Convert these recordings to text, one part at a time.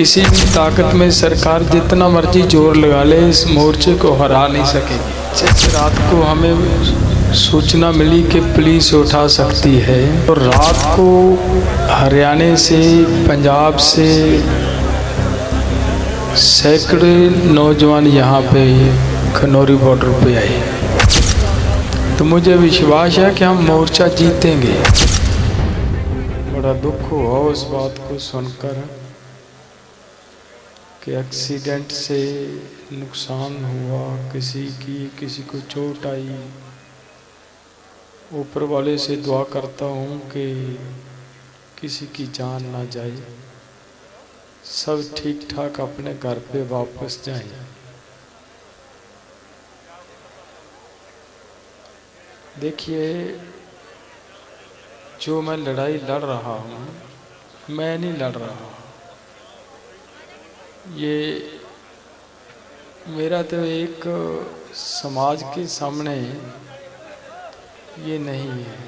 किसी भी ताकत में सरकार जितना मर्जी जोर लगा ले इस मोर्चे को हरा नहीं सकेगी। जिस रात को हमें सूचना मिली कि पुलिस उठा सकती है तो रात को हरियाणा से पंजाब से सैकड़े नौजवान यहाँ पे खनौरी बॉर्डर पे आए। तो मुझे विश्वास है कि हम मोर्चा जीतेंगे। बड़ा दुख हुआ उस बात को सुनकर कि एक्सीडेंट से नुकसान हुआ, किसी को चोट आई। ऊपर वाले से दुआ करता हूँ कि किसी की जान ना जाए, सब ठीक ठाक अपने घर पे वापस जाएं। देखिए, जो मैं लड़ाई लड़ रहा हूँ, मैं नहीं लड़ रहा। ये मेरा तो एक समाज के सामने ये नहीं है।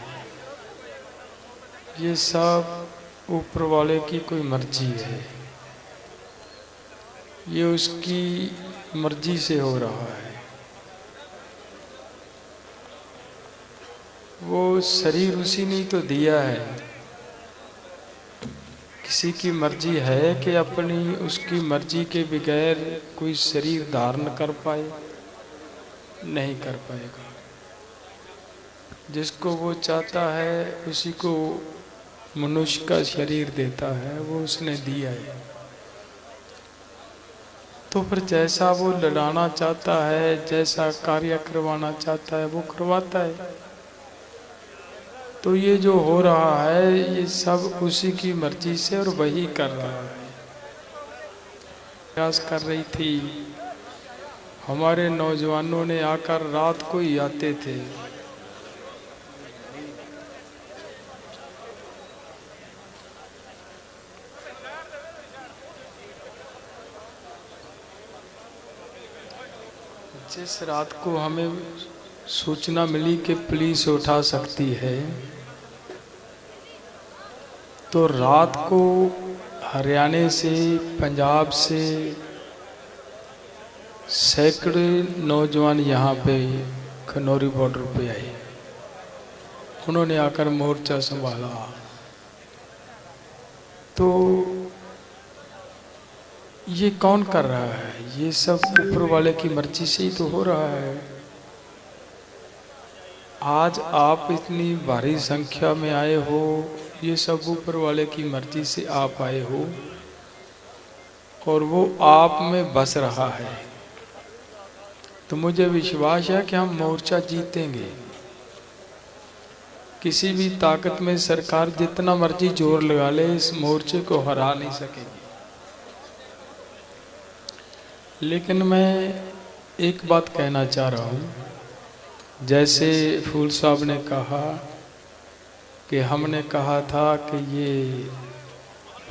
ये सब ऊपर वाले की कोई मर्जी है। ये उसकी मर्जी से हो रहा है। वो शरीर उसी ने तो दिया है। किसी की मर्जी है कि अपनी उसकी मर्जी के बगैर कोई शरीर धारण कर पाए? नहीं कर पाएगा। जिसको वो चाहता है उसी को मनुष्य का शरीर देता है, वो उसने दिया है। तो फिर जैसा वो लड़ाना चाहता है, जैसा कार्य करवाना चाहता है, वो करवाता है। तो ये जो हो रहा है ये सब उसी की मर्जी से और वही कर रहा है। प्रयास कर रही थी, हमारे नौजवानों ने आकर रात को ही आते थे। जिस रात को हमें सूचना मिली कि पुलिस उठा सकती है तो रात को हरियाणा से पंजाब से सैकड़े नौजवान यहाँ पे खनौरी बॉर्डर पे आए। उन्होंने आकर मोर्चा संभाला। तो ये कौन कर रहा है? ये सब ऊपर वाले की मर्जी से ही तो हो रहा है। आज आप इतनी भारी संख्या में आए हो, ये सब ऊपर वाले की मर्जी से आप आए हो और वो आप में बस रहा है। तो मुझे विश्वास है कि हम मोर्चा जीतेंगे। किसी भी ताकत में सरकार जितना मर्जी जोर लगा ले इस मोर्चे को हरा नहीं सकेगी। लेकिन मैं एक बात कहना चाह रहा हूँ। जैसे फूल साहब ने कहा कि हमने कहा था कि ये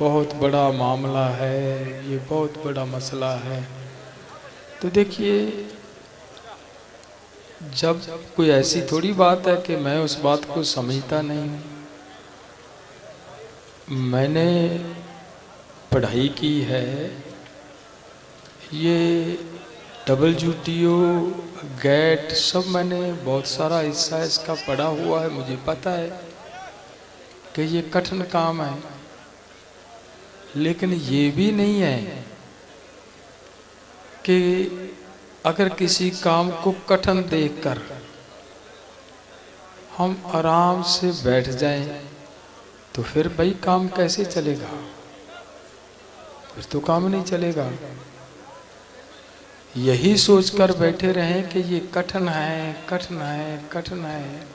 बहुत बड़ा मामला है, ये बहुत बड़ा मसला है। तो देखिए, जब कोई ऐसी थोड़ी बात है कि मैं उस बात को समझता नहीं हूँ। मैंने पढ़ाई की है, ये WTO गेट सब मैंने बहुत सारा हिस्सा इसका पढ़ा हुआ है। मुझे पता है कि ये कठिन काम है, लेकिन ये भी नहीं है कि अगर किसी काम को कठिन देखकर हम आराम से बैठ जाएं तो फिर भाई काम कैसे चलेगा? फिर तो काम नहीं चलेगा। यही सोचकर बैठे रहें कि ये कठिन है, कठिन है, कठिन है,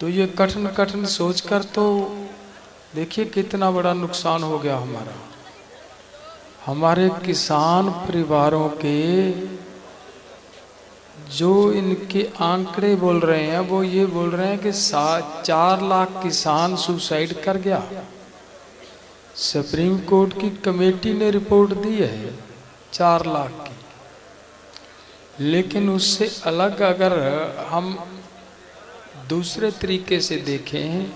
तो ये कठिन सोचकर तो देखिए कितना बड़ा नुकसान हो गया हमारा। हमारे किसान परिवारों के जो इनके आंकड़े बोल रहे हैं वो ये बोल रहे हैं कि 4 लाख किसान सुसाइड कर गया। सुप्रीम कोर्ट की कमेटी ने रिपोर्ट दी है 4 लाख की। लेकिन उससे अलग अगर हम दूसरे तरीके से देखें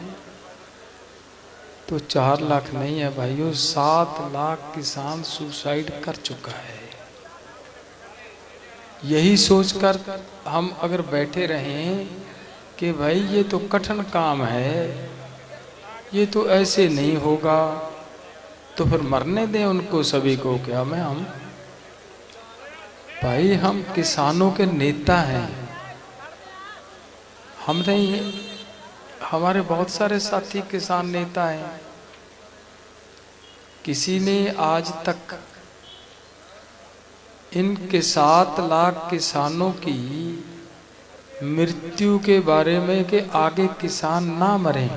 तो 4 लाख नहीं है भाइयों, 7 लाख किसान सुसाइड कर चुका है। यही सोचकर हम अगर बैठे रहें कि भाई ये तो कठिन काम है, ये तो ऐसे नहीं होगा, तो फिर मरने दें उनको सभी को। क्या मैं हम भाई, हम किसानों के नेता हैं। हम नहीं, हमारे बहुत सारे साथी किसान नेता हैं। किसी ने आज तक इनके 7 लाख किसानों की मृत्यु के बारे में कि आगे किसान ना मरें,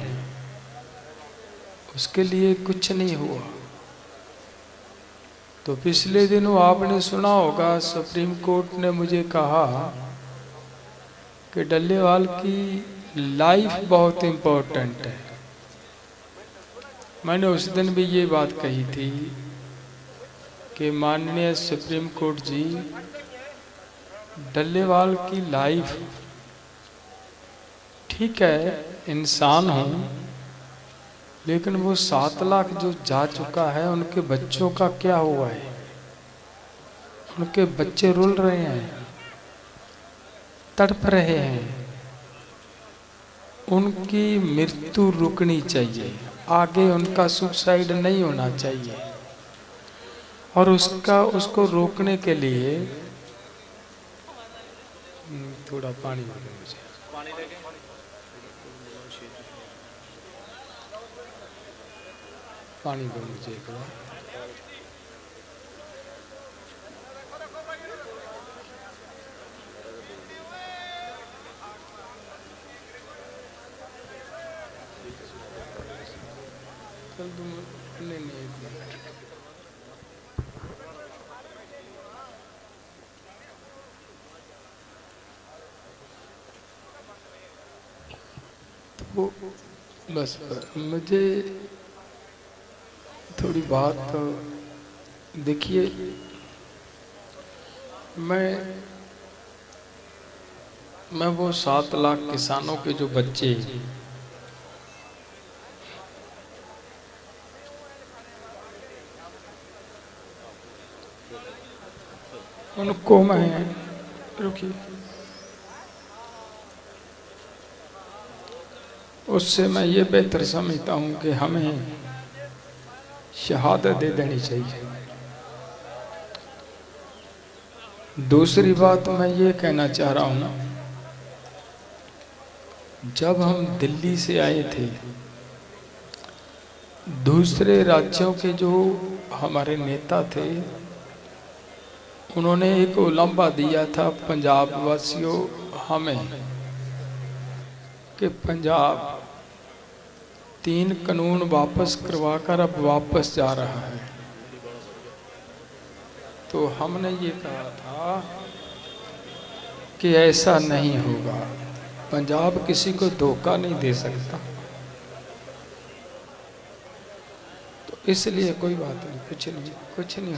उसके लिए कुछ नहीं हुआ। तो पिछले दिनों आपने सुना होगा, सुप्रीम कोर्ट ने मुझे कहा कि डल्लेवाल की लाइफ बहुत इम्पोर्टेंट है। मैंने उस दिन भी ये बात कही थी कि माननीय सुप्रीम कोर्ट जी, डल्लेवाल की लाइफ, ठीक है इंसान हूँ, लेकिन वो 7 लाख जो जा चुका है, उनके बच्चों का क्या हुआ है? उनके बच्चे रुल रहे हैं, तड़प रहे हैं। उनकी मृत्यु रुकनी चाहिए, आगे उनका सुसाइड नहीं होना चाहिए। और उसको रोकने के लिए थोड़ा पानी दे मुझे। पानी दो मुझे एक बार। चल तुम नहीं एक मिनट। तो बस मुझे थोड़ी बात तो देखिए, मैं वो 7 लाख किसानों के जो बच्चे, उनको मैं, रुकिए, उससे मैं ये बेहतर समझता हूँ कि हमें शहादत दे देनी चाहिए। दूसरी बात मैं ये कहना चाह रहा हूँ, जब हम दिल्ली से आए थे, दूसरे राज्यों के जो हमारे नेता थे, उन्होंने एक उलंबा दिया था पंजाब वासियों हमें कि पंजाब 3 कानून वापस करवाकर अब वापस जा रहा है। तो हमने ये कहा था कि ऐसा नहीं होगा, पंजाब किसी को धोखा नहीं दे सकता। तो इसलिए कोई बात नहीं, कुछ नहीं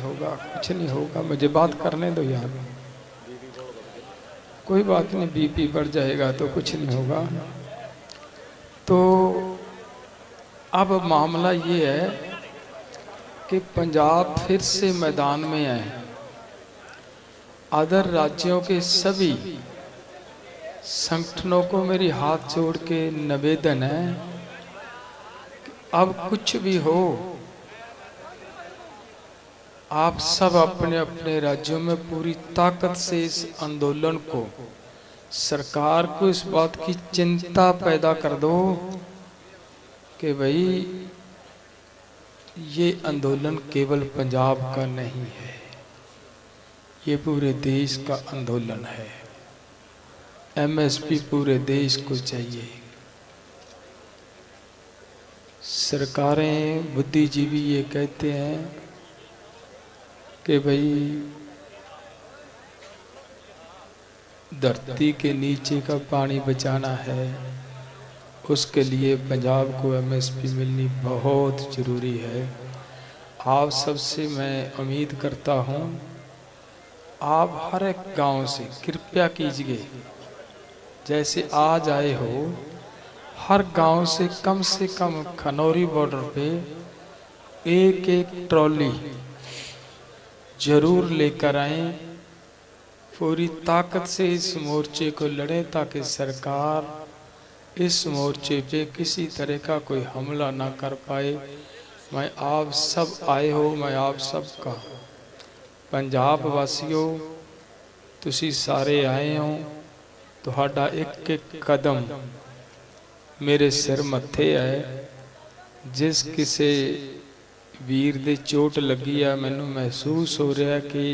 होगा। मुझे बात करने दो यार, कोई बात नहीं, बीपी बढ़ जाएगा तो कुछ नहीं होगा। तो अब मामला ये है कि पंजाब फिर से मैदान में है। अदर राज्यों के सभी संगठनों को मेरी हाथ जोड़ के निवेदन है, अब कुछ भी हो, आप सब अपने अपने राज्यों में पूरी ताकत से इस आंदोलन को, सरकार को इस बात की चिंता पैदा कर दो कि भाई ये आंदोलन केवल पंजाब का नहीं है, ये पूरे देश का आंदोलन है। एमएसपी पूरे देश को चाहिए। सरकारें, बुद्धिजीवी ये कहते हैं कि भाई धरती के नीचे का पानी बचाना है, उसके लिए पंजाब को एमएसपी मिलनी बहुत ज़रूरी है। आप सबसे मैं उम्मीद करता हूँ, आप हर एक गांव से कृपया कीजिए, जैसे आज आए हो, हर गांव से कम खनौरी बॉर्डर पे एक एक ट्रॉली जरूर लेकर आए, पूरी ताकत से इस मोर्चे को लड़ें ताकि सरकार इस मोर्चे पे किसी तरह का कोई हमला ना कर पाए। मैं आप सब आए हो, मैं आप सब का पंजाब वासियों तुसी सारे आए हो, तुहाडा एक एक कदम मेरे सिर मत्थे है। जिस किसी वीर दे चोट लगी है, मैनू महसूस हो रहा है कि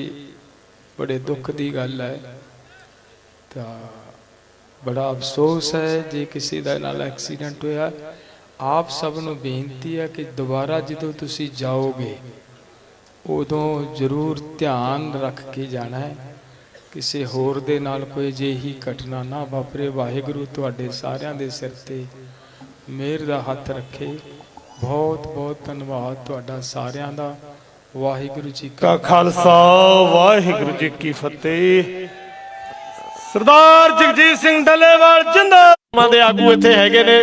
बड़े दुख की गल है। तो बड़ा अफसोस है जे किसी दा नाल एक्सीडेंट होया। आप सब नू बेनती है कि दोबारा जो तुसी जाओगे उदों जरूर ध्यान रख के जाना है, किसी होर दे नाल कोई अजिही घटना ना वापरे। वाहिगुरू तुहाडे सारियां दे सिर ते मेहर दा हथ रखे। बहुत बहुत धन्यवाद तुहाडा सारियां दा। वाहिगुरू जी का खालसा वाहिगुरू जी की फतेह। सरदार जगजीत सिंह डल्लेवाल जिंदाबाद दे आगू इत्थे हैगे ने।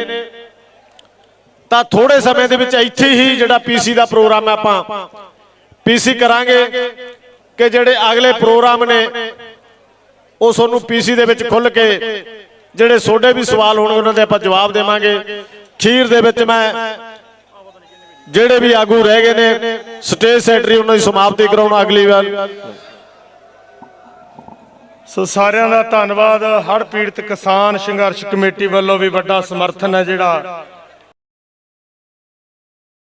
ਤਾਂ थोड़े समय ਦੇ ਵਿੱਚ ਇੱਥੇ ਹੀ ਜਿਹੜਾ ਪੀਸੀ ਦਾ ਪ੍ਰੋਗਰਾਮ ਹੈ ਆਪਾਂ ਪੀਸੀ ਕਰਾਂਗੇ ਕਿ ਜਿਹੜੇ ਅਗਲੇ ਪ੍ਰੋਗਰਾਮ ਨੇ ਉਹ ਤੁਹਾਨੂੰ ਪੀਸੀ ਦੇ ਵਿੱਚ ਖੁੱਲ ਕੇ ਜਿਹੜੇ ਤੁਹਾਡੇ ਵੀ ਸਵਾਲ ਹੋਣਗੇ ਉਹਨਾਂ ਦੇ ਆਪਾਂ ਜਵਾਬ ਦੇਵਾਂਗੇ। ਖੀਰ ਦੇ ਵਿੱਚ ਮੈਂ ਜਿਹੜੇ ਵੀ ਆਗੂ ਰਹਿ ਗਏ ਨੇ ਸਟੇਜ ਸੈਕਟਰੀ ਉਹਨਾਂ ਦੀ ਸਮਾਪਤੀ ਕਰਾਉਣਾ ਅਗਲੀ ਵਾਰ। ਸੋ ਸਾਰਿਆਂ ਦਾ ਧੰਨਵਾਦ। ਹੜ੍ਹ ਪੀੜਤ ਕਿਸਾਨ ਸੰਘਰਸ਼ ਕਮੇਟੀ ਵੱਲੋਂ ਵੀ ਵੱਡਾ ਸਮਰਥਨ ਹੈ ਜਿਹੜਾ